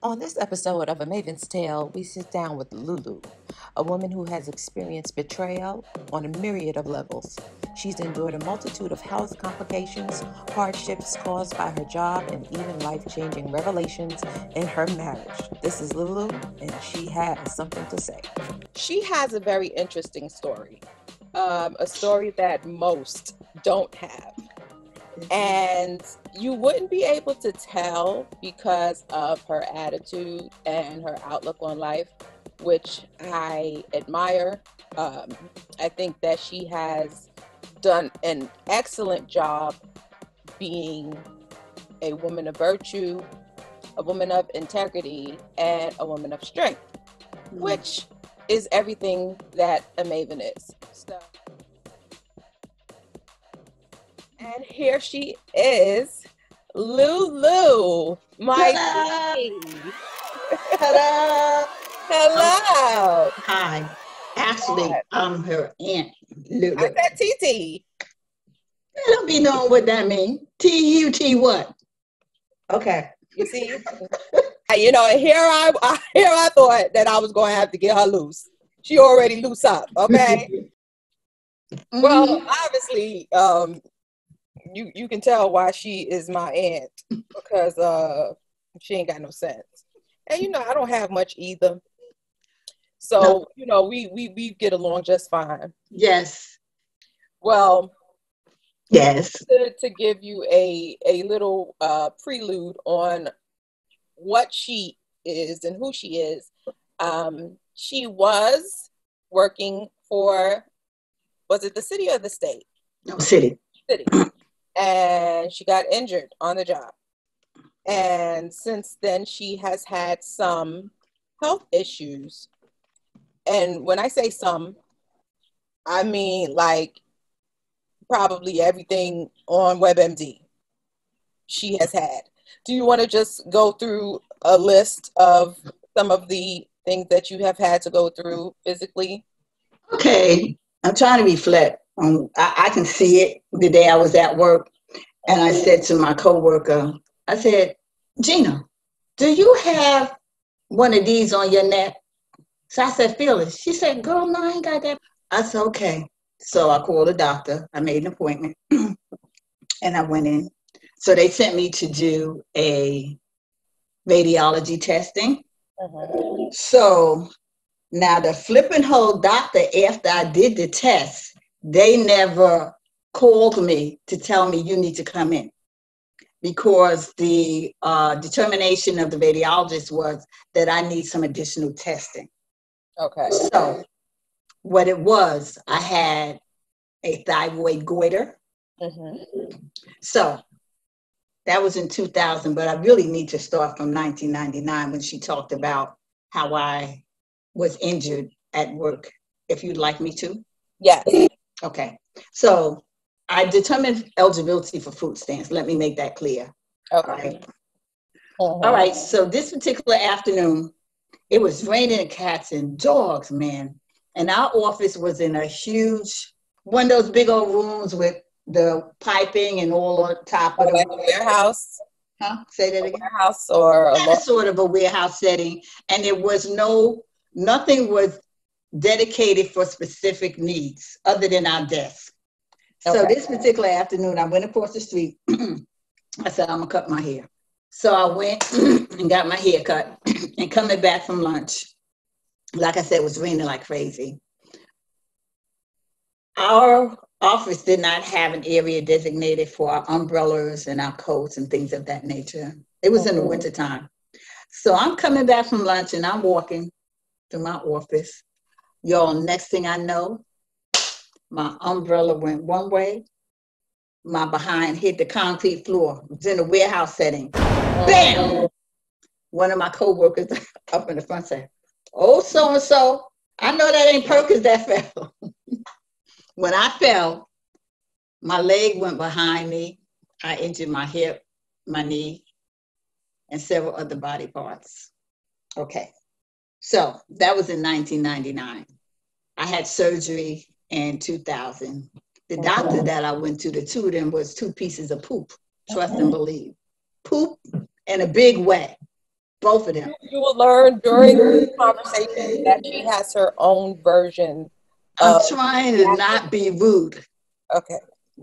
On this episode of A Maven's Tale, we sit down with Lulu, a woman who has experienced betrayal on a myriad of levels. She's endured a multitude of health complications, hardships caused by her job, and even life-changing revelations in her marriage. This is Lulu, and she has something to say. She has a very interesting story, a story that most don't have. And you wouldn't be able to tell because of her attitude and her outlook on life, which I admire. I think that she has done an excellent job being a woman of virtue, a woman of integrity, and a woman of strength, which is everything that a maven is. So, and here she is, Lulu, my Ta-da! tea. Ta-da! Hello. Hi. Actually, Yes. I'm her aunt, I Lulu. said TT. I don't be knowing what that means. T-U-T what? Okay. You see, here I thought that I was going to have to get her loose. She already loose up, okay? Well, obviously, you can tell why she is my aunt because she ain't got no sense, and I don't have much either. So No. we get along just fine. Yes. Well, Yes. to give you a little prelude on what she is and who she is. She was working for, was it the city or the state? No city. City. And she got injured on the job. And since then, she has had some health issues. And when I say some, I mean like probably everything on WebMD she has had. Do you want to just go through a list of some of the things that you have had to go through physically? Okay. I'm trying to reflect. I can see it the day I was at work, and I said to my coworker, I said, Gina, do you have one of these on your neck? So I said, feel it. She said, girl, no, I ain't got that. I said, okay. So I called a doctor. I made an appointment and I went in. So they sent me to do a radiology testing. So now the flipping whole doctor, after I did the test, they never called me to tell me you need to come in because the determination of the radiologist was that I need some additional testing. Okay. So what it was, I had a thyroid goiter. So that was in 2000, but I really need to start from 1999 when she talked about how I was injured at work. If you'd like me to. Yes. Okay. So I determined eligibility for food stamps. Let me make that clear. Okay. Right. All right. So this particular afternoon, it was raining cats and dogs, man. And our office was in a huge, one of those big old rooms with the piping and all on top of Like the a warehouse. Huh? Say that again. Warehouse or a sort of a warehouse setting, and there was nothing was dedicated for specific needs other than our desk. So this particular afternoon, I went across the street. I said, I'm gonna cut my hair. So I went and got my hair cut. And coming back from lunch, like I said, it was raining like crazy. Our office did not have an area designated for our umbrellas and our coats and things of that nature. It was in the wintertime. So I'm coming back from lunch and I'm walking to my office. Y'all, next thing I know, my umbrella went one way. My behind hit the concrete floor. It was in a warehouse setting. Bam! One of my coworkers up in the front said, oh, so-and-so, I know that ain't Perkins that fell. When I fell, my leg went behind me. I injured my hip, my knee, and several other body parts. Okay. So that was in 1999. I had surgery in 2000. The doctor that I went to, the two of them was two pieces of poop. Trust and believe. Poop and a big wet. both of them. You will learn during the conversation that she has her own version I'm of. trying to not be rude. Okay.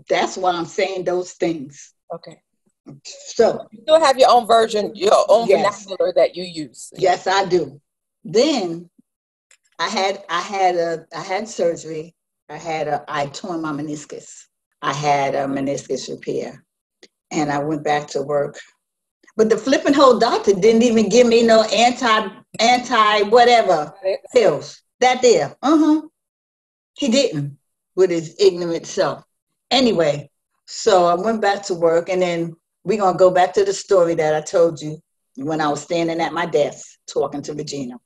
That's why I'm saying those things. Okay. So You still have your own version, your own yes, vernacular that you use. yes, I do. Then I had surgery. I torn my meniscus. I had a meniscus repair, and I went back to work. But the flipping whole doctor didn't even give me no anti whatever pills. That there, he didn't with his ignorant self. Anyway, so I went back to work, and then we're gonna go back to the story that I told you when I was standing at my desk talking to Regina.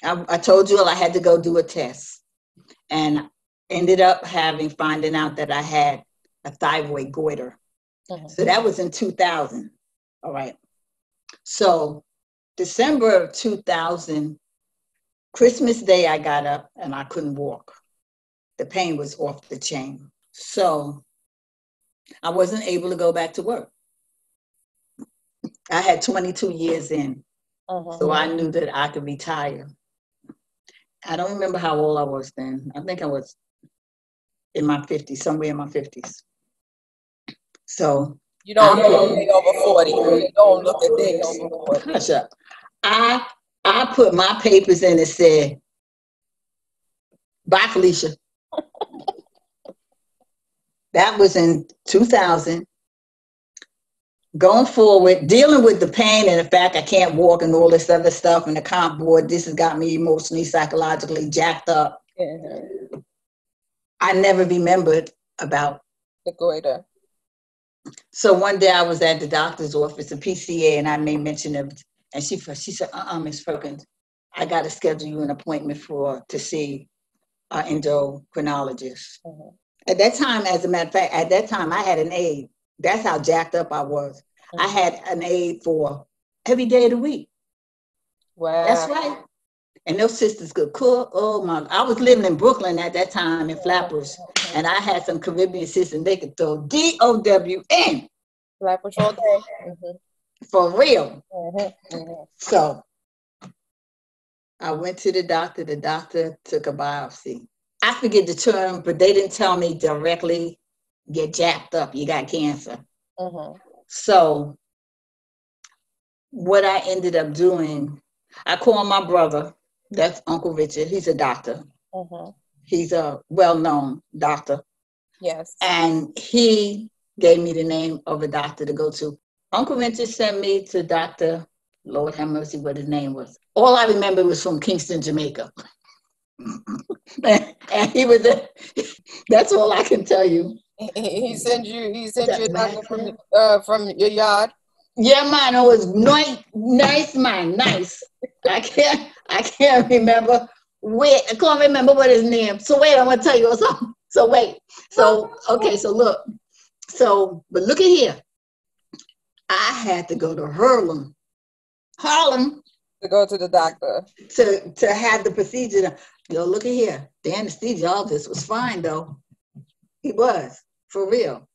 I told you I had to go do a test, and ended up finding out that I had a thyroid goiter. So that was in 2000. All right. So December of 2000, Christmas Day, I got up and I couldn't walk. The pain was off the chain. So I wasn't able to go back to work. I had 22 years in. So I knew that I could retire. I don't remember how old I was then. I think I was in my 50s, somewhere in my 50s. So you don't look a day over 40. You don't look a day over 40. Hush up. I put my papers in and said, bye, Felicia. That was in 2000. Going forward, dealing with the pain and the fact I can't walk and all this other stuff and the comp board, this has got me emotionally, psychologically jacked up. I never remembered about the goiter. So one day I was at the doctor's office, a PCA, and I made mention of it. And she said, Miss Perkins, I got to schedule you an appointment to see an endocrinologist. At that time, as a matter of fact, I had an aide. That's how jacked up I was. I had an aide for every day of the week. Wow. That's right. And those sisters could cook. Oh my! I was living in Brooklyn at that time in Flatbush, and I had some Caribbean sisters. They could throw DOWN. Flatbush all day. For real. So I went to the doctor. The doctor took a biopsy. I forget the term, but they didn't tell me directly, get jacked up, you got cancer. So what I ended up doing, I called my brother. That's Uncle Richard. He's a doctor. He's a well-known doctor. Yes. And he gave me the name of a doctor to go to. Uncle Richard sent me to Dr. Lord have mercy, what his name was. All I remember was from Kingston, Jamaica. And he was that's all I can tell you. He sent you a doctor from your yard? Yeah, man, it was nice, man, nice. I can't remember I can't remember what his name. So wait, I'm gonna tell you something. So wait. So okay, so look. But look at here. I had to go to Harlem to go to the doctor to have the procedure. Yo, look at here. The anesthesiologist was fine though. He was, for real.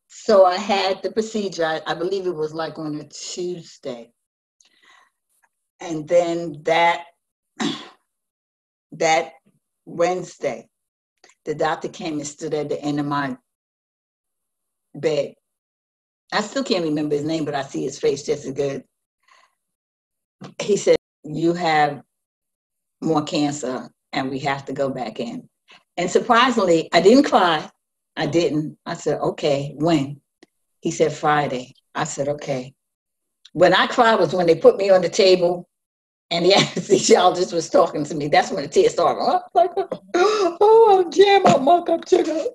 So I had the procedure. I believe it was like on a Tuesday. And then that Wednesday, the doctor came and stood at the end of my bed. I still can't remember his name, but I see his face just as good. He said, you have more cancer and we have to go back in. And surprisingly, I didn't cry. I didn't. I said, okay, when? He said, Friday. I said, okay. When I cried was when they put me on the table and the anesthesiologist was talking to me. That's when the tears started. I was like, oh, I'm jam my muck up sugar.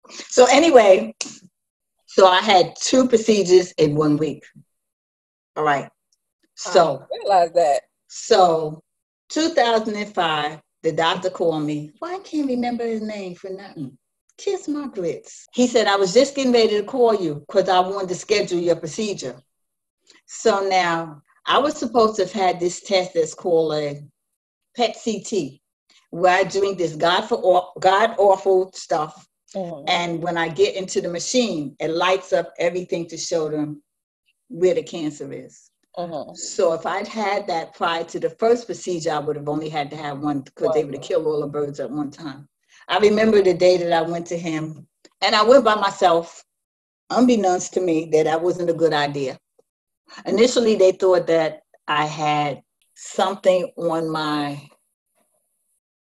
So anyway, so I had 2 procedures in 1 week. All right. So I realize that. So 2005, the doctor called me. Well, I can't remember his name for nothing. Kiss my grits. He said, I was just getting ready to call you because I wanted to schedule your procedure. So now I was supposed to have had this test that's called a PET CT, where I drink this god awful stuff. And when I get into the machine, it lights up everything to show them where the cancer is. So if I'd had that prior to the first procedure, I would have only had to have one because they would have killed all the birds at one time. I remember the day that I went to him, and I went by myself, unbeknownst to me that that wasn't a good idea. Initially, they thought that I had something on my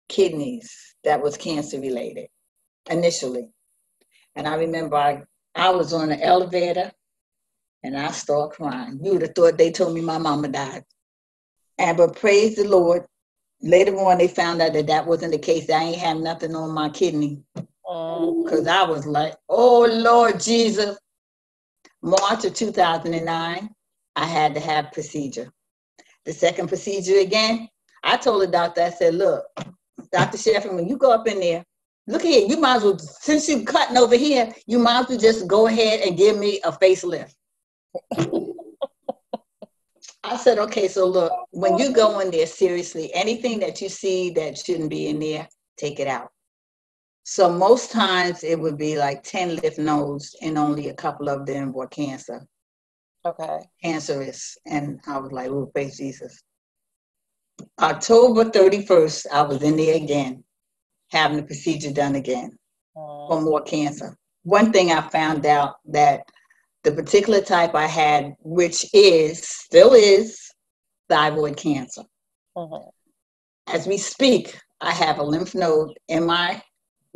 kidneys that was cancer related initially. And I remember I was on the elevator and I started crying. You would have thought they told me my mama died. But praise the Lord, later on they found out that that wasn't the case. I ain't have nothing on my kidney. Because I was like, oh, Lord Jesus. March of 2009, I had to have procedure. The second procedure again, I told the doctor, I said, look, Dr. Sheffield, when you go up in there, look here, you might as well, since you're cutting over here, you might as well just go ahead and give me a facelift. I said, okay, so look, when you go in there, seriously, anything that you see that shouldn't be in there, take it out. So most times it would be like 10 lymph nodes and only a couple of them were cancer. Okay. Cancerous. And I was like, oh, praise Jesus. October 31st, I was in there again, having the procedure done again for more cancer. One thing I found out that the particular type I had, which still is thyroid cancer. As we speak, I have a lymph node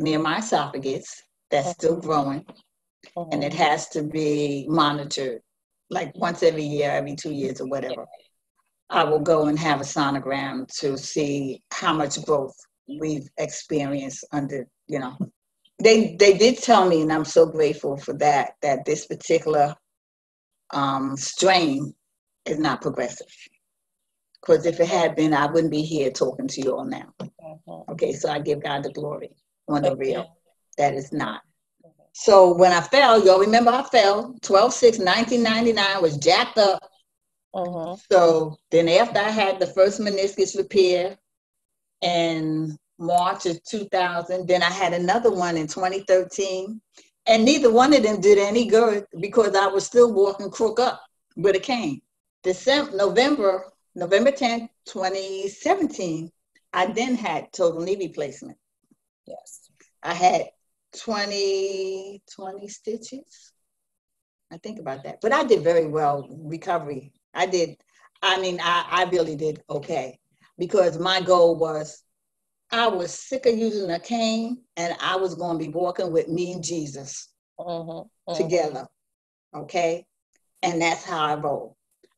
near my esophagus that's still growing, and it has to be monitored like once every year, every 2 years or whatever. I will go and have a sonogram to see how much growth we've experienced under, They did tell me, and I'm so grateful for that this particular strain is not progressive. Because if it had been, I wouldn't be here talking to you all now. Okay, so I give God the glory on the real. That is not. So when I fell, y'all remember I fell, 12/6/1999, was jacked up. So then after I had the first meniscus repair in March of 2000, then I had another one in 2013. And neither one of them did any good because I was still walking crook up with a cane. November 10th, 2017, I then had total knee replacement. Yes. I had 20 stitches. I think about that. But I did very well recovery. I really did okay. Because my goal was, I was sick of using a cane and I was going to be walking with me and Jesus together. Okay? And that's how I roll.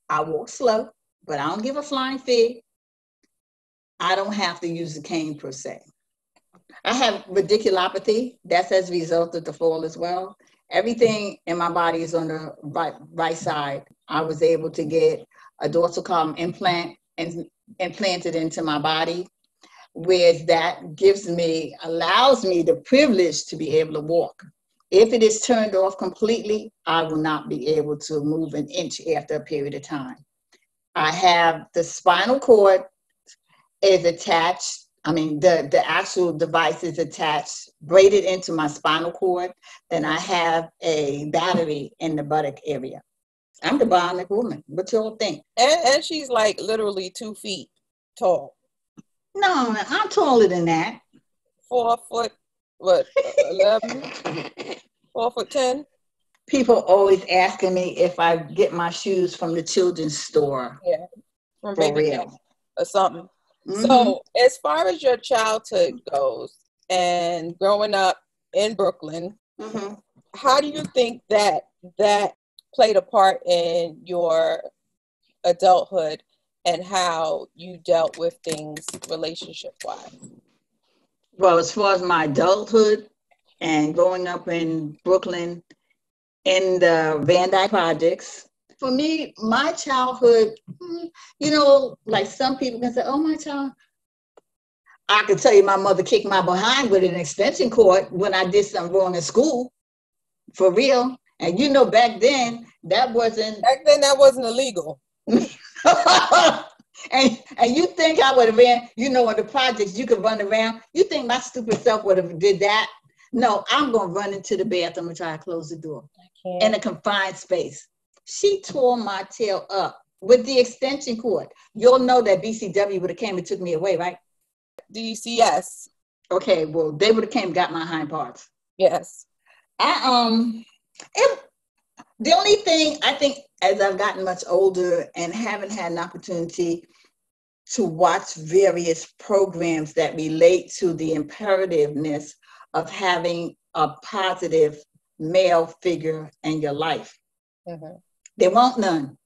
I walk slow, but I don't give a flying fig. I don't have to use the cane per se. I have radiculopathy. That's as a result of the fall as well. Everything in my body is on the right side. I was able to get a dorsal column implant and implanted into my body, whereas that allows me the privilege to be able to walk. If it is turned off completely, I will not be able to move an inch after a period of time. I have the spinal cord is attached. The actual device is attached, braided into my spinal cord. Then I have a battery in the buttock area. I'm the bionic woman. What y'all think? And she's like literally 2 feet tall. No, I'm taller than that. 4 foot, what, 11? 4'10"? People always asking me if I get my shoes from the children's store. Yeah, from for real. Or something. So as far as your childhood goes and growing up in Brooklyn, how do you think that played a part in your adulthood and how you dealt with things relationship-wise? Well, as far as my adulthood and growing up in Brooklyn in the Van Dyke projects, for me, my childhood, like some people can say, oh, my child. I can tell you my mother kicked my behind with an extension cord when I did something wrong in school, for real. And back then, that wasn't illegal. and you think I would have been, in the projects, you could run around. You think my stupid self would have did that? No, I'm going to run into the bathroom and try to close the door in a confined space. She tore my tail up with the extension cord. You'll know that BCW would have came and took me away, right? DCS. Okay, well, they would have came and got my hind parts. Yes. The only thing I think, as I've gotten much older and haven't had an opportunity to watch various programs that relate to the imperativeness of having a positive male figure in your life. Mm-hmm. There weren't none.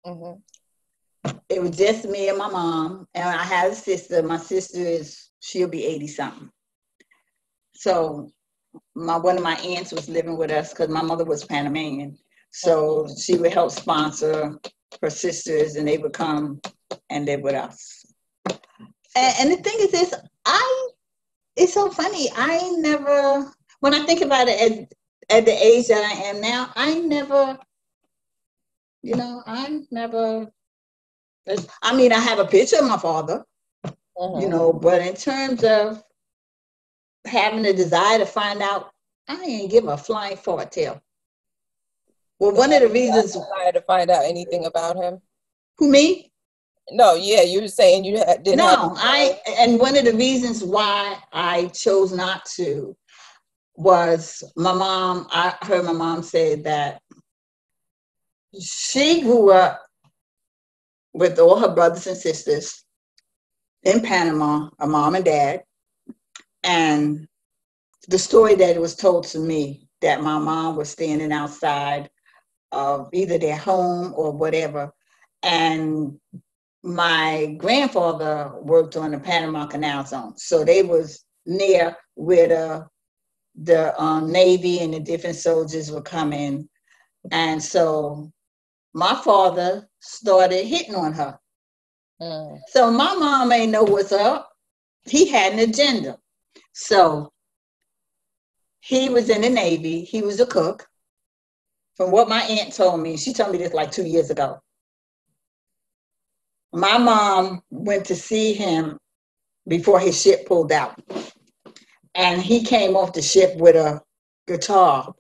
Mm-hmm. It was just me and my mom, and I had a sister. My sister she'll be 80 something. So one of my aunts was living with us because my mother was Panamanian. So she would help sponsor her sisters, and they would come and live with us. And the thing is this, it's so funny. I never, when I think about it at the age that I am now, I mean, I have a picture of my father, but in terms of having a desire to find out, I ain't give a flying fart tail. Well, one of the reasons desire to find out anything about him. Who, me? No, yeah, you were saying you didn't. No, and one of the reasons why I chose not to was my mom. I heard my mom say that she grew up with all her brothers and sisters in Panama, a mom and dad, and the story that was told to me that my mom was standing outside of either their home or whatever, and my grandfather worked on the Panama Canal Zone, so they was near where the Navy and the different soldiers were coming, and so my father started hitting on her. So my mom ain't know what's up. He had an agenda. So he was in the Navy. He was a cook. From what my aunt told me, she told me this like 2 years ago. My mom went to see him before his ship pulled out. And he came off the ship with a guitar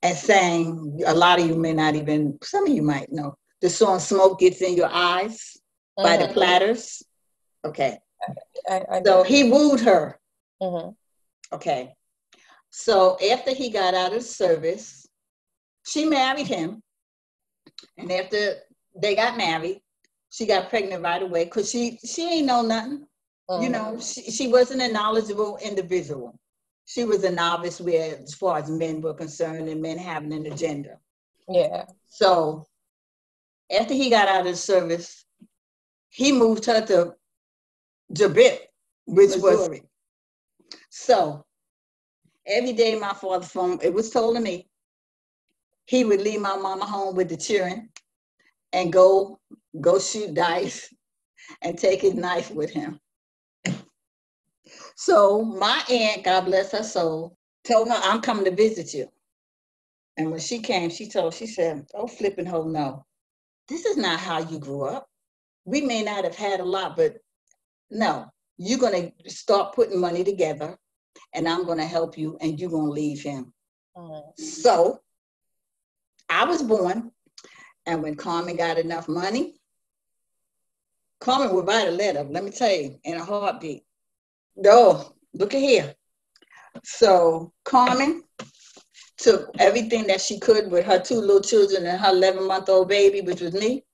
and sang, a lot of you may not even, some of you might know, the song Smoke Gets in Your Eyes by the Platters. Okay. So he wooed her. Okay. So after he got out of service, she married him. And after they got married, she got pregnant right away because she ain't know nothing. You know, she wasn't a knowledgeable individual. She was a novice as far as men were concerned and men having an agenda. Yeah. So after he got out of service, he moved her to Jabit, which was. So every day my father's phone, it was told to me, he would leave my mama home with the children and go shoot dice and take his knife with him. So my aunt, God bless her soul, told her, I'm coming to visit you. And when she came, she said, oh, flipping ho, no. This is not how you grew up. We may not have had a lot, but no, you're going to start putting money together and I'm going to help you and you're going to leave him. So I was born, and when Carmen got enough money, Carmen would write a letter, let me tell you, in a heartbeat. Oh, look at here. So Carmen took everything that she could with her 2 little children and her 11-month-old baby, which was me,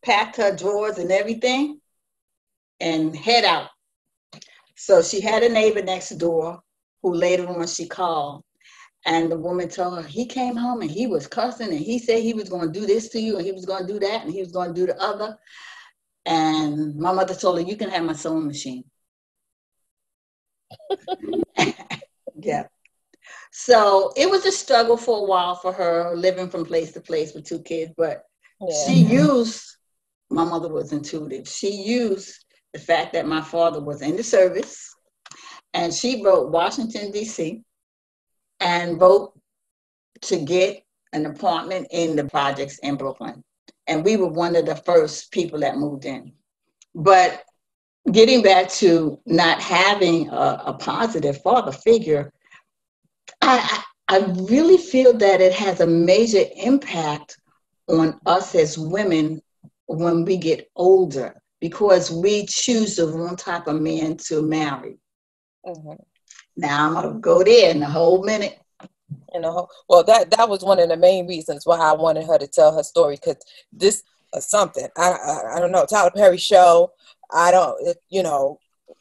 packed her drawers and everything, and head out. So she had a neighbor next door who later on she called. And the woman told her, he came home and he was cussing and he said he was going to do this to you and he was going to do that and he was going to do the other. And my mother told her, you can have my sewing machine. Yeah. So it was a struggle for a while for her, living from place to place with 2 kids. But my mother was intuitive. She used the fact that my father was in the service, and she wrote Washington, D.C., and wrote to get an apartment in the projects in Brooklyn. And we were one of the first people that moved in. But getting back to not having a positive father figure, I really feel that it has a major impact on us as women when we get older because we choose the wrong type of man to marry. Now I'm gonna go there in a whole minute. Well, that was one of the main reasons why I wanted her to tell her story, because this something I don't know, Tyler Perry show. I don't,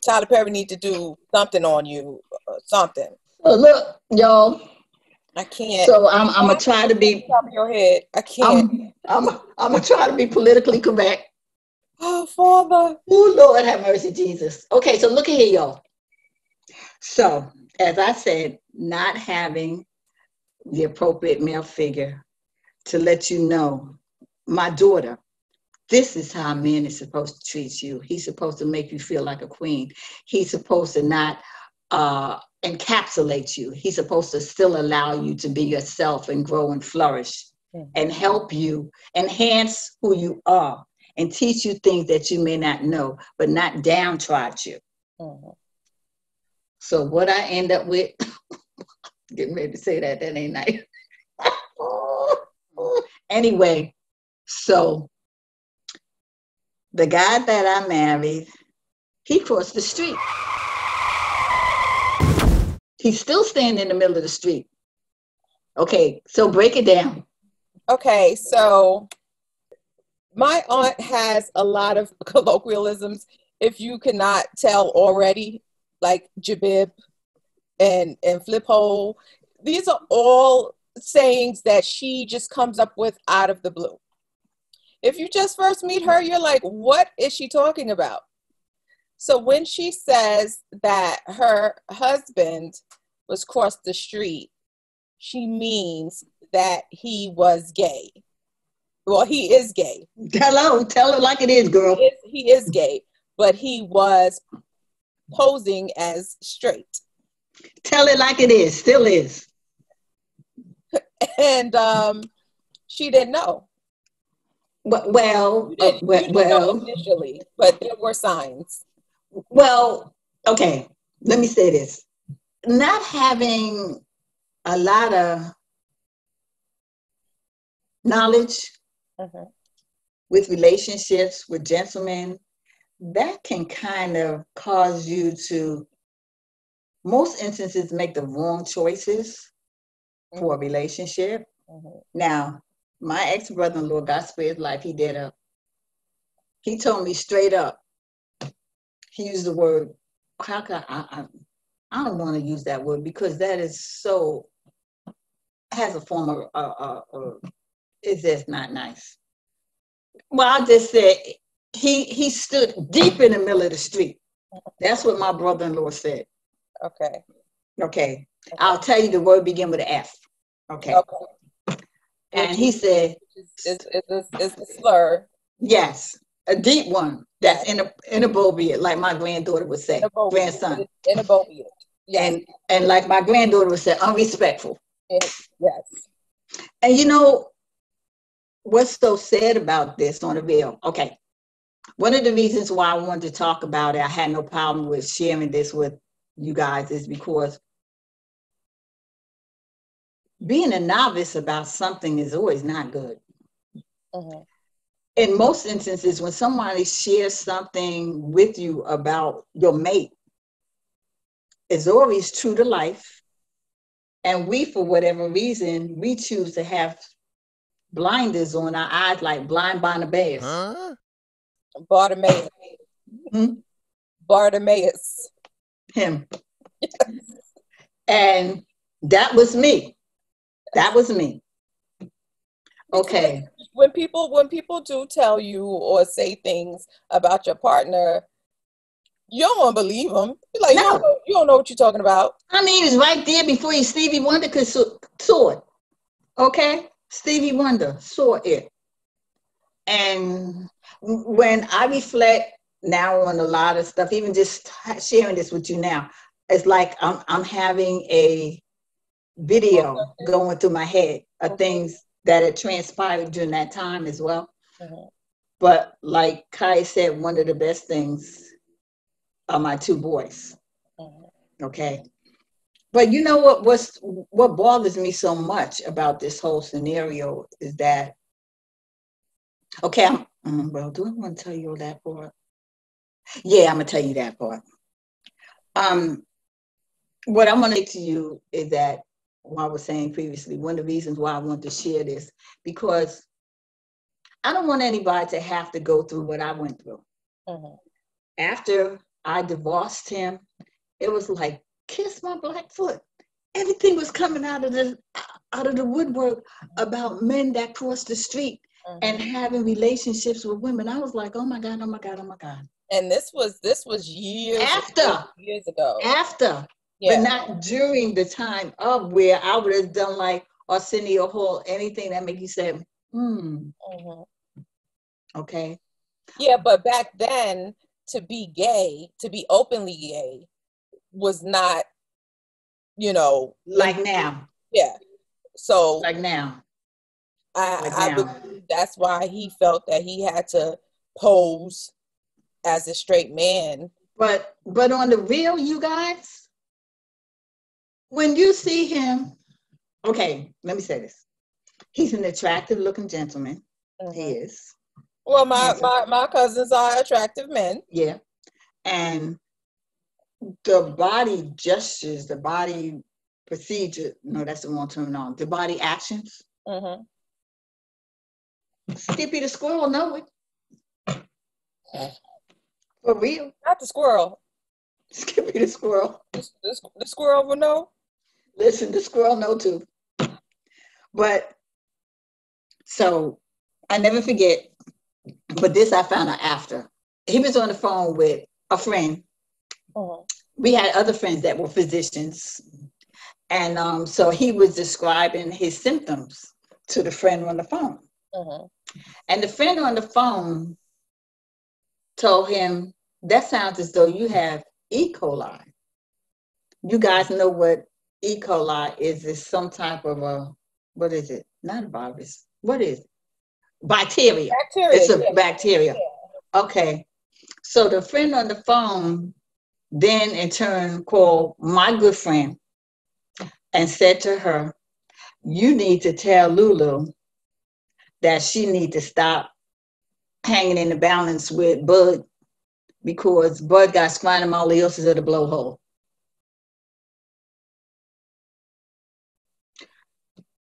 Tyler Perry need to do something on you, something. So look, y'all. I can't. So I'm gonna try to be top of your head. I can't. I'm gonna try to be politically correct. Oh, Father. Oh, Lord have mercy, Jesus. Okay, so look at here, y'all. So, as I said, not having the appropriate male figure to let you know, my daughter, this is how a man is supposed to treat you. He's supposed to make you feel like a queen. He's supposed to not encapsulate you. He's supposed to still allow you to be yourself and grow and flourish and help you enhance who you are and teach you things that you may not know, but not downtrod you. So what I end up with, getting ready to say that ain't nice. Anyway, so the guy that I married, he crossed the street. He's still standing in the middle of the street. Okay, so break it down. Okay, so my aunt has a lot of colloquialisms, if you cannot tell already, like jabib and flip hole. These are all sayings that she just comes up with out of the blue. If you just first meet her, you're like, what is she talking about? So when she says that her husband was crossed the street, she means that he was gay. Well, he is gay. Hello, tell it like it is, girl. He is gay, but he was posing as straight. Tell it like it is, still is. And she didn't know. Well, you didn't know initially, but there were signs. Well, okay, let me say this. Not having a lot of knowledge with relationships with gentlemen, that can kind of cause you to, most instances, make the wrong choices for a relationship. Now, my ex-brother-in-law, God spare his life, he told me straight up, he used the word, how can I don't want to use that word because that is so, has a form of it's just not nice. Well, I just said, he stood deep in the middle of the street. That's what my brother-in-law said. Okay. I'll tell you the word begin with an F. Okay. And he said, it's a slur. Yes, a deep one. That's inappropriate, like my granddaughter would say, grandson. Inappropriate. Yes. And like my granddaughter would say, unrespectful. Yes. And you know what's so sad about this on the bill? Okay. One of the reasons why I wanted to talk about it, I had no problem with sharing this with you guys, is because being a novice about something is always not good. In most instances, when somebody shares something with you about your mate, it's always true to life. And we, for whatever reason, we choose to have blinders on our eyes like blind Bartimaeus. Bartimaeus. Bartimaeus. Him. And that was me. That was me. Okay. When people do tell you or say things about your partner, you don't want to believe them. You're like, no. You don't know what you're talking about. I mean, it's right there before you. Stevie Wonder saw it. Okay? Stevie Wonder saw it. And when I reflect now on a lot of stuff, even just sharing this with you now, it's like I'm having a video going through my head of things that had transpired during that time as well. But like Kai said, one of the best things are my two boys. Okay. But you know what bothers me so much about this whole scenario is that Okay, well, do I want to tell you that part? Yeah, I'm gonna tell you that part. Um, what I'm gonna say to you is that what I was saying previously, one of the reasons why I want to share this, because I don't want anybody to have to go through what I went through. Mm-hmm. After I divorced him, it was like kiss my black foot. Everything was coming out of the woodwork about men that crossed the street and having relationships with women. I was like, oh my God, oh my God, oh my God. And this was years ago. After, yeah. But not during the time of where I would have done like Arsenio Hall, anything that make you say, okay. Yeah, but back then, to be gay, to be openly gay, was not, like now. Yeah. So like now. I believe that's why he felt that he had to pose as a straight man. But on the real, you guys, when you see him, okay, let me say this. He's an attractive looking gentleman. Mm-hmm. He is. Well, my cousins are attractive men. Yeah. And the body gestures, the body procedure, no, that's the wrong term. The body actions. Mm-hmm. Skippy the squirrel know it. For real. Not the squirrel. Skippy the squirrel. The squirrel will know. Listen, the squirrel know too. But so I never forget, but this I found out after. He was on the phone with a friend. Uh-huh. We had other friends that were physicians. And so he was describing his symptoms to the friend on the phone. Uh-huh. And the friend on the phone told him, that sounds as though you have E. coli. You guys know what E. coli is. It's some type of what is it? Not a virus. What is it? Bacteria. It's a bacteria. Yeah. Okay. So the friend on the phone then in turn called my good friend and said to her, you need to tell Lulu that she need to stop hanging in the balance with Bud because Bud got squamosyliosis of the blowhole.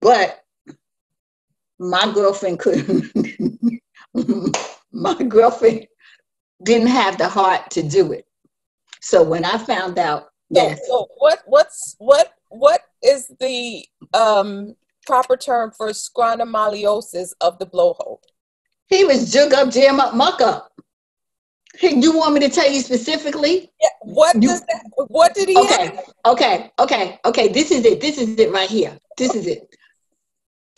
But my girlfriend couldn't. My girlfriend didn't have the heart to do it. So when I found out that, so what is the proper term for squamosyliosis of the blowhole? He was jug up, jam up, muck up. You want me to tell you specifically? Yeah. What did he have? Okay. This is it right here. This is it.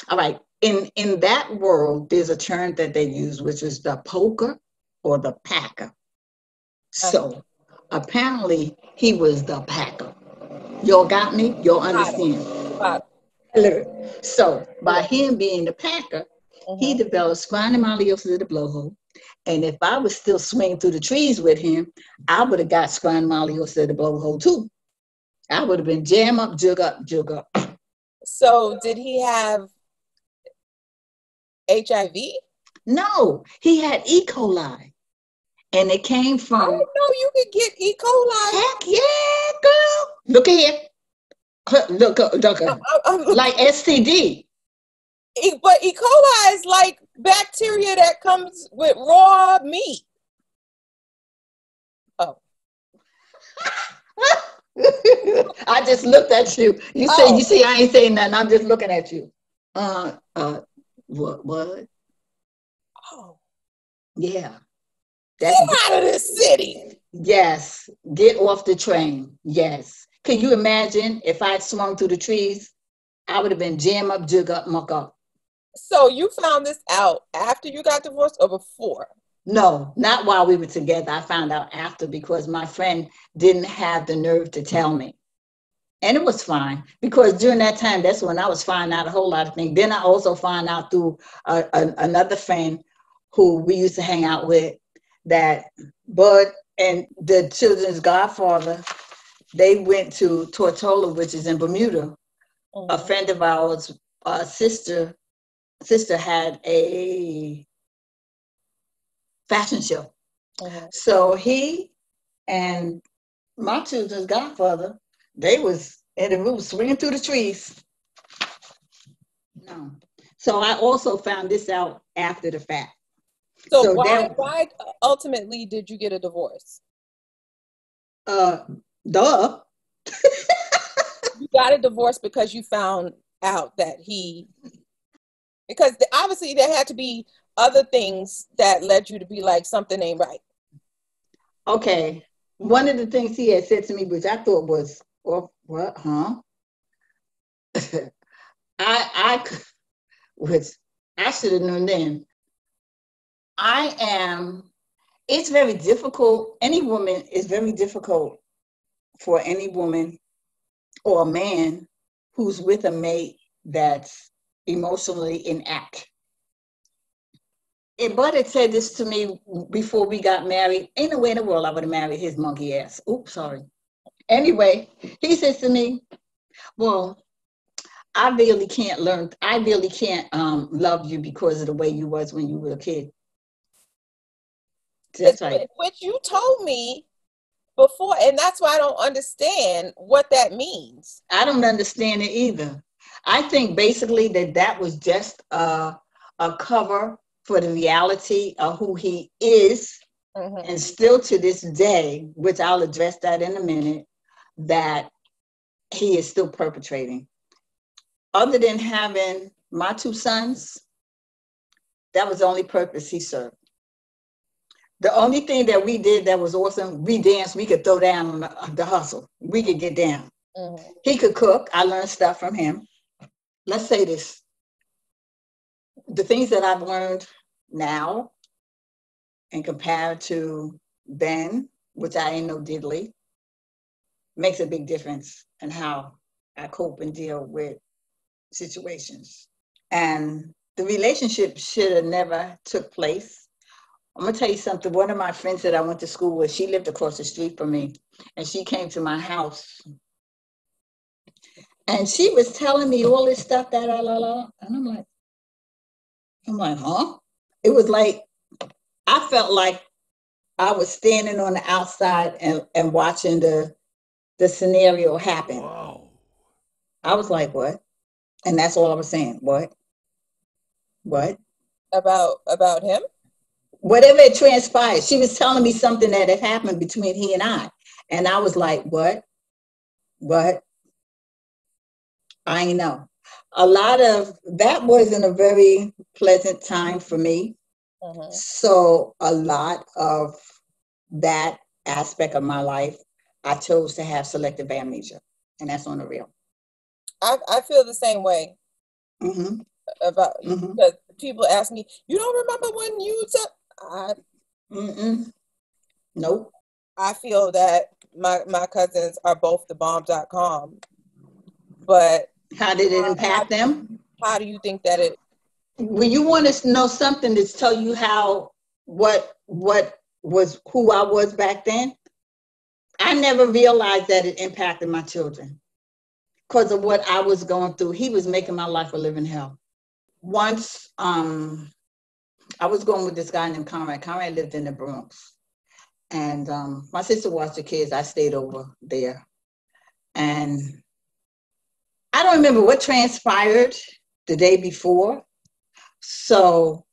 All right. In that world, there's a term that they use, which is the poker or the packer. So apparently he was the packer. Y'all got me? Y'all understand? So by him being the packer, he developed squamosyliosis of the blowhole. And if I was still swinging through the trees with him, I would have got squamosyliosis of the blowhole too. I would have been jam up, jug up, jug up. So did he have HIV? No, he had E. coli. And it came from... I didn't know you could get E. coli. Heck yeah, girl. Look here. Look. Like STD. But E. coli is like bacteria that comes with raw meat. Oh. I just looked at you. You see, I ain't saying nothing. I'm just looking at you. What? Oh. Yeah. Get out of this city. Yes. Get off the train. Yes. Can you imagine if I swung through the trees? I would have been jam up, jug up, muck up. So you found this out after you got divorced or before? No, not while we were together. I found out after because my friend didn't have the nerve to tell me. And it was fine because during that time, that's when I was finding out a whole lot of things. Then I also found out through another friend who we used to hang out with that Bud and the children's godfather, they went to Tortola, which is in Bermuda. Mm-hmm. A friend of ours, sister had a fashion show. Mm-hmm. So he and my children's godfather, they was in the room swinging through the trees. No. So I also found this out after the fact. So So why ultimately did you get a divorce? uh duh. You got a divorce because you found out that because obviously there had to be other things that led you to be like, something ain't right. Okay. One of the things he had said to me, which I thought was, oh, what, huh? I which I should have known then. I am, it's very difficult. Any woman is very difficult for any woman or a man who's with a mate that's emotionally inact. Bud had said this to me before we got married. Ain't no way in the world I would have married his monkey ass. Oops, sorry. Anyway, he says to me, well, I really can't love you because of the way you was when you were a kid. That's right. Which you told me before, and that's why I don't understand what that means. I don't understand it either. I think basically that was just a cover for the reality of who he is. Mm-hmm. And still to this day, which I'll address that in a minute, that he is still perpetrating. Other than having my two sons, that was the only purpose he served. The only thing that we did that was awesome, we danced, we could throw down on the hustle. We could get down. Mm-hmm. He could cook. I learned stuff from him. Let's say this. The things that I've learned now and compared to then, which I ain't no diddly, makes a big difference in how I cope and deal with situations. And the relationship should have never took place. I'm gonna tell you something. One of my friends that I went to school with, she lived across the street from me, and she came to my house, and she was telling me all this stuff and I'm like, huh? It was like I felt like I was standing on the outside and watching the scenario happen. Wow. I was like, what? And that's all I was saying. What? What? About him? Whatever it transpired, she was telling me something that had happened between he and I. And I was like, what? What? I know. A lot of that wasn't a very pleasant time for me. Mm-hmm. So a lot of that aspect of my life, I chose to have selective amnesia. And that's on the real. I feel the same way. Mm-hmm. About Mm-hmm. because people ask me, you don't remember when you took nope. I feel that my cousins are both the bomb.com, but How did it impact them? How do you think that it? When you want to know something to tell you how what was who I was back then, I never realized that it impacted my children because of what I was going through. He was making my life a living hell. Once I was going with this guy named Conrad. Conrad lived in the Bronx. And my sister watched the kids. I stayed over there. And I don't remember what transpired the day before. So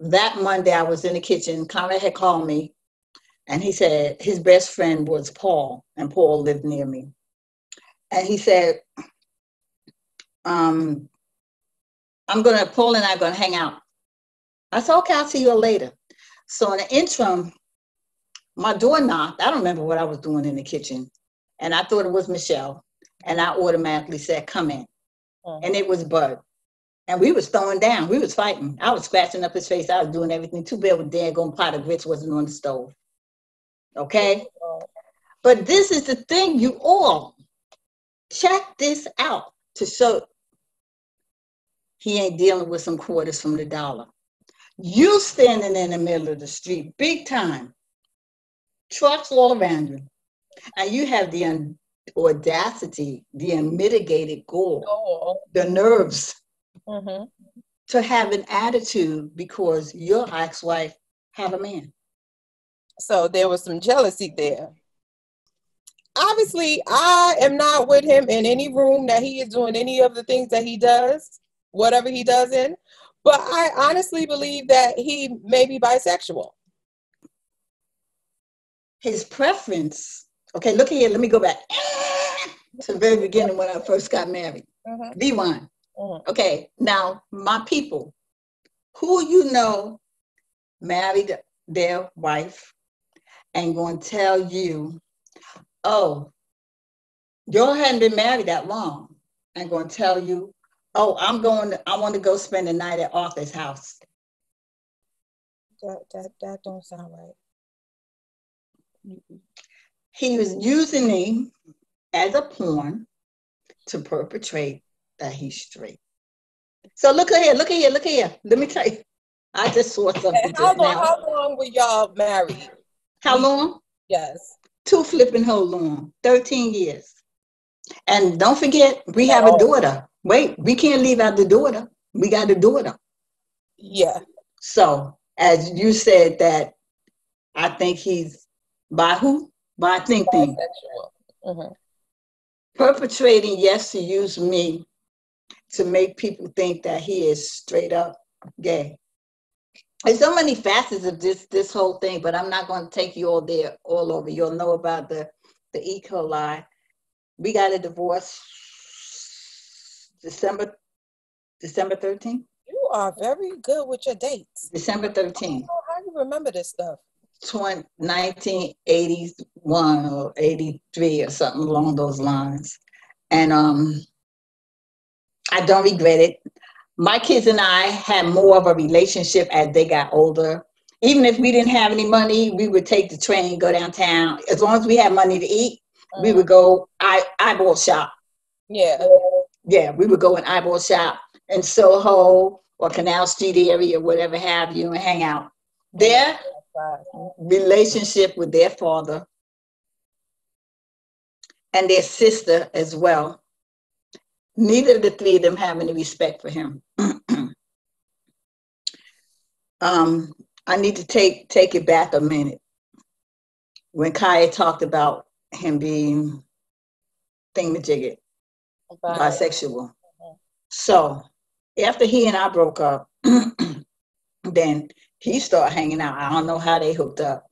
that Monday, I was in the kitchen. Conrad had called me. And he said his best friend was Paul. And Paul lived near me. And he said, Paul and I are going to hang out. I said, okay, I'll see you later. So in the interim, my door knocked. I don't remember what I was doing in the kitchen. And I thought it was Michelle. And I automatically said, come in. And it was Bud. And we was throwing down. We was fighting. I was scratching up his face. I was doing everything. Too bad with daggone pot of grits wasn't on the stove. Okay? But this is the thing, you all. Check this out to show he ain't dealing with some quarters from the dollar. You standing in the middle of the street, big time. Trucks all around you. And you have the audacity, the unmitigated gall, the nerves to have an attitude because your ex-wife have a man. So there was some jealousy there. Obviously, I am not with him in any room that he is doing any of the things that he does, whatever he does in. But I honestly believe that he may be bisexual. His preference, okay, look here, let me go back to the very beginning when I first got married. Rewind. Okay, now my people, who you know married their wife and going to tell you, oh, y'all hadn't been married that long, and going to tell you, oh, I want to go spend the night at Arthur's house. That don't sound right. He was using me as a pawn to perpetrate that he's straight. So look here. Let me tell you. I just saw something just now. How long were y'all married? How long? Yes. 2 flipping whole long. 13 years. And don't forget, we have a daughter. Wait, we can't leave out the daughter. We got a daughter. Yeah. So, as you said that, I think he's by who? By thinking. Perpetrating, yes, to use me to make people think that he is straight up gay. There's so many facets of this whole thing, but I'm not going to take you all over. You'll know about the E. coli. We got a divorce December 13th. You are very good with your dates. December 13th. How do you remember this stuff? 1981 or 83 or something along those lines. And I don't regret it. My kids and I had more of a relationship as they got older. Even if we didn't have any money, we would take the train, go downtown. As long as we had money to eat, we would go eyeball shop. Yeah. Yeah, we would go and eyeball shop in Soho or Canal Street area, whatever have you, and hang out. Their relationship with their father and their sister as well, neither of the three of them have any respect for him. I need to take it back a minute. When Kaya talked about him being thingamajigger, bisexual. So after he and I broke up, then he started hanging out. I don't know how they hooked up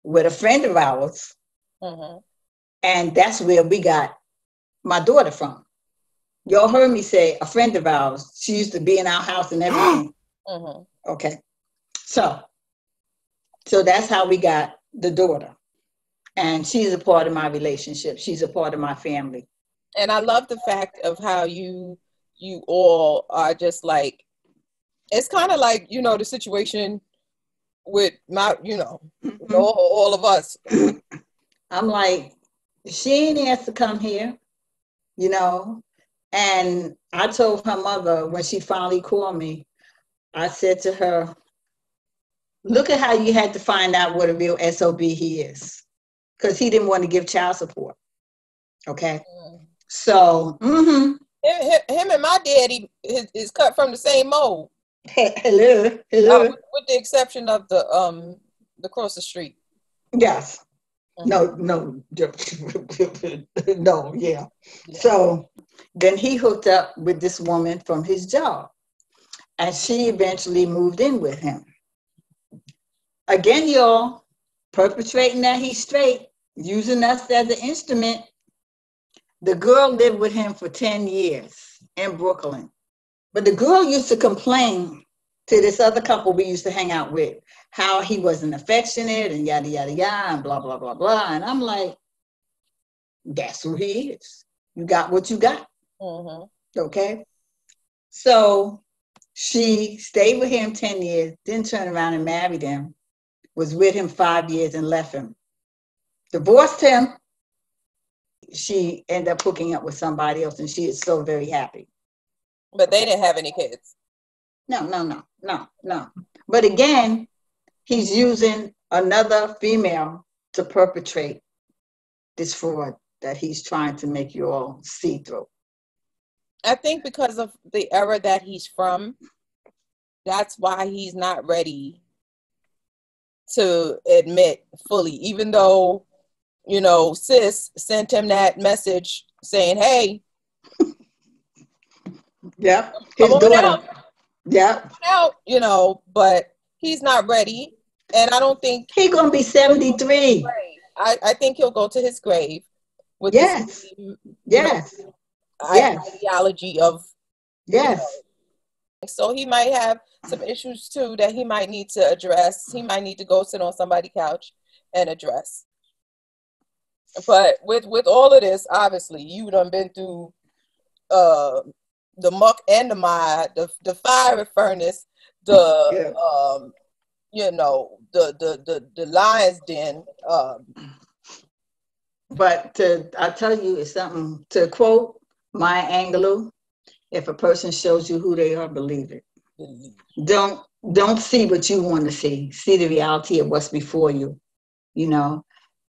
with a friend of ours. And that's where we got my daughter from. Y'all heard me say a friend of ours. She used to be in our house and everything. Okay. So that's how we got the daughter. And she's a part of my relationship. She's a part of my family. And I love the fact of how you all are just like, it's kind of like, the situation with my, all of us. I'm like, she ain't asked to come here, And I told her mother when she finally called me, I said to her, look at how you had to find out what a real SOB he is. Because he didn't want to give child support. Okay? So, him and my daddy is cut from the same mold. Hello. With the exception of the across the street. Yes. No, yeah. So then he hooked up with this woman from his job. And she eventually moved in with him. Again, y'all, perpetrating that he's straight, using us as an instrument. The girl lived with him for 10 years in Brooklyn. But the girl used to complain to this other couple we used to hang out with, how he wasn't affectionate and yada, yada, yada, and blah, blah, blah, blah. And I'm like, that's who he is. You got what you got. Okay? So she stayed with him 10 years, then turned around and married him, was with him 5 years and left him. Divorced him. She ended up hooking up with somebody else, and she is so very happy. But they didn't have any kids. No. But again, he's using another female to perpetrate this fraud that he's trying to make you all see through. I think because of the era that he's from, that's why he's not ready to admit fully, even though, you know, sis sent him that message saying, hey, Yep. come His on daughter. out, Yep. you know, but he's not ready. And I don't think He gonna be 73. I think he'll go to his grave with the Yes. same, you know, Yes. Yes. ideology of, you know, Yes. so he might have some issues too that he might need to address. He might need to go sit on somebody's couch and address. But with all of this, obviously, you done been through the muck and the mire, the fiery furnace, Yeah. the you know, the lion's den. But I tell you, it's something to quote Maya Angelou: if a person shows you who they are, believe it. Don't don't see what you want to see. See the reality of what's before you, you know,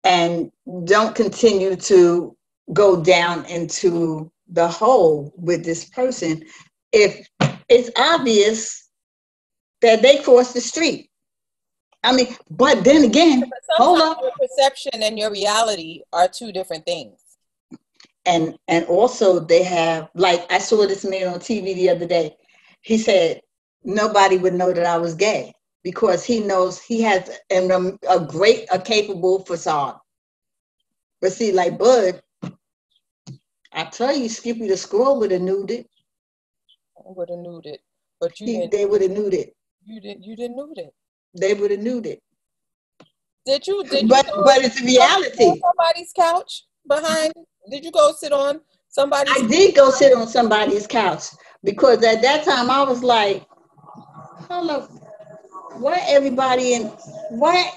and don't continue to go down into the hole with this person if it's obvious that they crossed the street. I mean, but then again, But hold sometimes up. your perception and your reality are two different things. And also they have, like, I saw this man on TV the other day. He said nobody would know that I was gay because he knows he has a capable facade. But see, like Bud, I tell you, Skippy the squirrel would have knew it. I would have knew it, but They would have knew it. you didn't know it. They would have knew it. Did you But it's a go on reality. somebody's couch behind? Did you go sit on somebody's I did go sit on somebody's couch because at that time I was like, hold up, why everybody in what?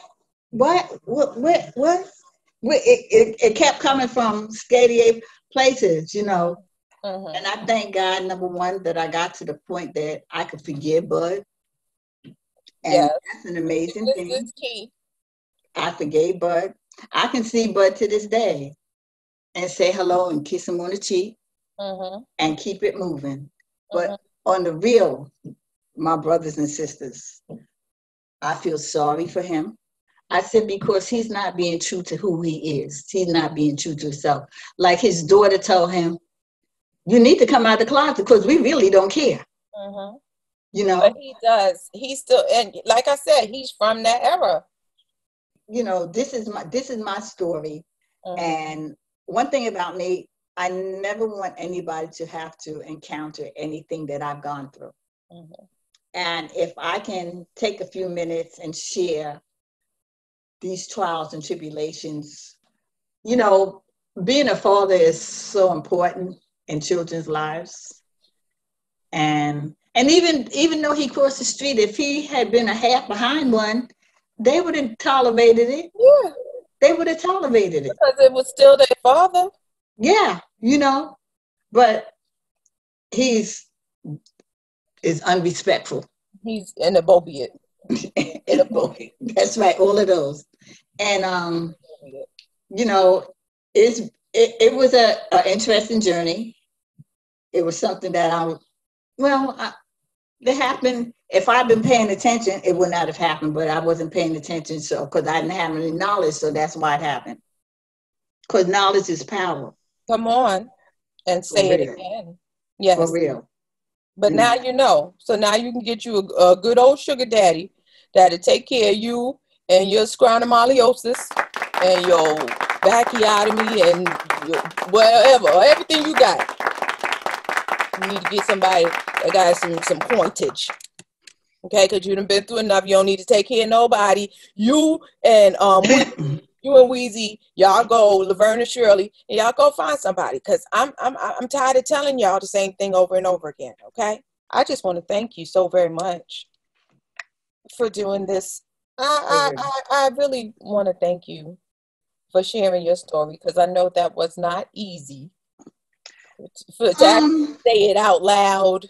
It kept coming from scary places, you know. And I thank God, number one, that I got to the point that I could forgive Bud. And Yes. that's an amazing This thing. is key. I forgave Bud. I can see Bud to this day and say hello and kiss him on the cheek and keep it moving. But on the real, my brothers and sisters, I feel sorry for him. I said, because he's not being true to who he is. He's not being true to himself. Like his daughter told him, you need to come out of the closet because we really don't care. You know? But he does. He's still, and like I said, he's from that era. You know, this is my story. And one thing about me, I never want anybody to have to encounter anything that I've gone through. And if I can take a few minutes and share these trials and tribulations, you know, being a father is so important in children's lives. And even though he crossed the street, if he had been a half behind one, they would have tolerated it. Yeah. They would have tolerated it. Because it was still their father. Yeah, you know, but is unrespectful. He's inappropriate. That's right, all of those. And you know, it was a interesting journey. It was something that that happened. If I'd been paying attention, it would not have happened, but I wasn't paying attention, so because I didn't have any knowledge, so that's why it happened. Because knowledge is power. Come on and say it again. Yes. For real. But now you know. So now you can get you a good old sugar daddy that'll take care of you and your scronomyeliosis and your bacchiotomy and your whatever, everything you got. You need to get somebody that got some pointage. Okay, because you done been through enough. You don't need to take care of nobody. You and Weezy, y'all go, Laverne and Shirley, and y'all go find somebody. Because I'm tired of telling y'all the same thing over and over again. Okay, I just want to thank you so very much for doing this. I really want to thank you for sharing your story, because I know that was not easy to actually say it out loud,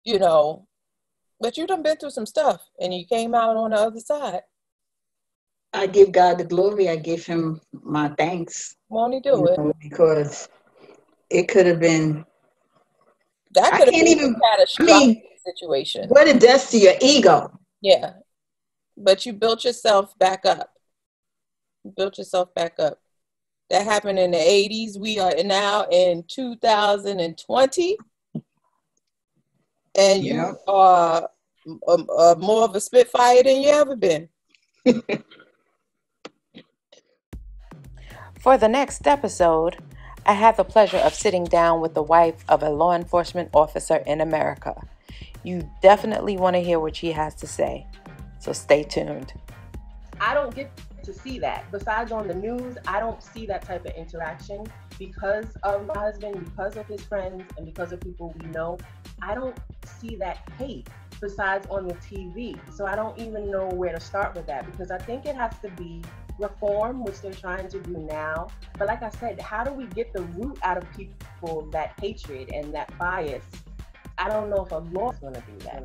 you know. But you done been through some stuff, and you came out on the other side. I give God the glory. I give him my thanks. Won't he do it? Because it could have been. That could have been a catastrophic situation. What it does to your ego. Yeah. but you built yourself back up. You built yourself back up. That happened in the 80s. We are now in 2020. And you are more of a spitfire than you ever been. For the next episode, I had the pleasure of sitting down with the wife of a law enforcement officer in America. You definitely want to hear what she has to say, so stay tuned. I don't get to see that. Besides on the news, I don't see that type of interaction because of my husband, because of his friends, and because of people we know. I don't see that hate besides on the TV. So I don't even know where to start with that, because I think it has to be reform, which they're trying to do now. But like I said, how do we get the root out of people, that hatred and that bias? I don't know if a law is going to do that.